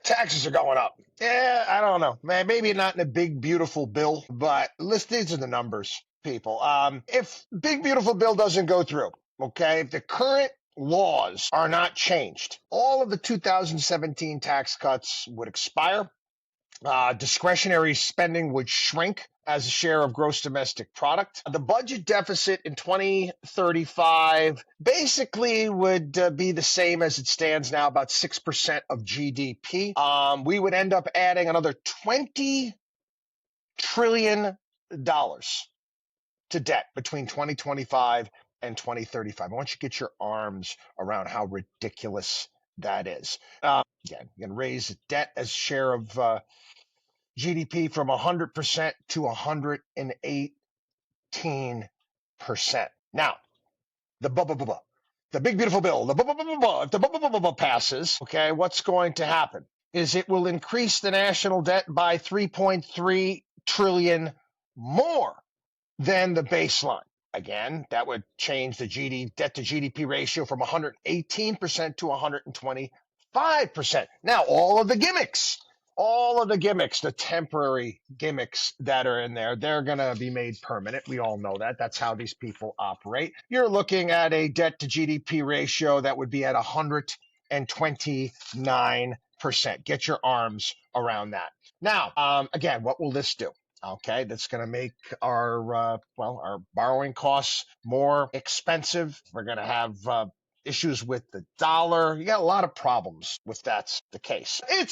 taxes are going up. Yeah, I don't know. Maybe not in a big, beautiful bill, but these are the numbers, people. If big, beautiful bill doesn't go through, okay, if the current laws are not changed, all of the 2017 tax cuts would expire. Discretionary spending would shrink as a share of gross domestic product. The budget deficit in 2035 basically would be the same as it stands now, about 6% of GDP. We would end up adding another $20 trillion to debt between 2025 and 2035. I want you to get your arms around how ridiculous that is. Again, you can raise debt as share of GDP from 100% to 118%. Now, the big beautiful bill, if the passes, okay, what's going to happen is it will increase the national debt by 3.3 trillion more than the baseline. Again, that would change the debt to GDP ratio from 118% to 125%. Now, all of the gimmicks, the temporary gimmicks that are in there, they're going to be made permanent. We all know that. That's how these people operate. You're looking at a debt to GDP ratio that would be at 129%. Get your arms around that. Now, again, what will this do? Okay, that's going to make our borrowing costs more expensive. We're going to have issues with the dollar. You got a lot of problems with that's the case. Wait.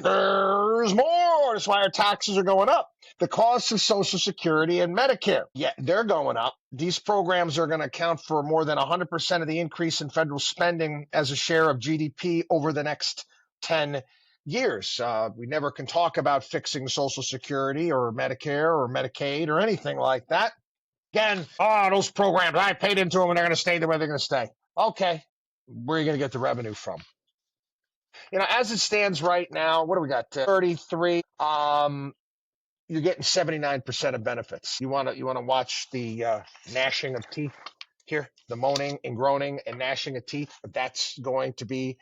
There's more. That's why our taxes are going up. The costs of Social Security and Medicare, yeah, they're going up. These programs are going to account for more than 100% of the increase in federal spending as a share of GDP over the next 10 years. We never can talk about fixing Social Security or Medicare or Medicaid or anything like that. Again, those programs, I paid into them and they're going to stay the way they're going to stay. Okay, where are you going to get the revenue from? As it stands right now, what do we got? 33. You're getting 79% of benefits. You want to watch the gnashing of teeth here, the moaning and groaning and gnashing of teeth. That's going to be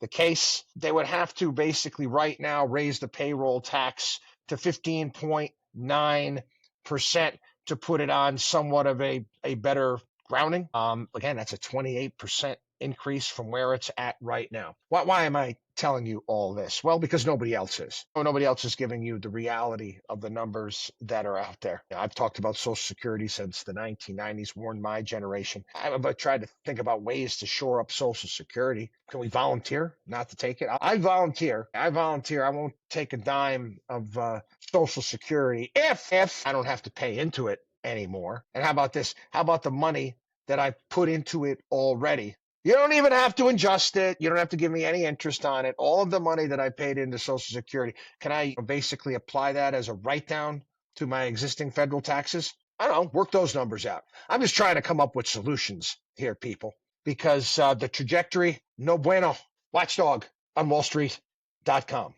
the case. They would have to basically right now raise the payroll tax to 15.9% to put it on somewhat of a better grounding. Again, that's a 28% increase from where it's at right now. Why am I telling you all this? Well, because nobody else is. Nobody else is giving you the reality of the numbers that are out there. I've talked about Social Security since the 1990s, warned my generation. I've tried to think about ways to shore up Social Security. Can we volunteer not to take it? I volunteer. I won't take a dime of Social Security if I don't have to pay into it anymore. And how about this? How about the money that I put into it already? You don't even have to adjust it. You don't have to give me any interest on it. All of the money that I paid into Social Security, can I basically apply that as a write-down to my existing federal taxes? I don't know. Work those numbers out. I'm just trying to come up with solutions here, people, because the trajectory, no bueno. WatchDog on wallstreet.com.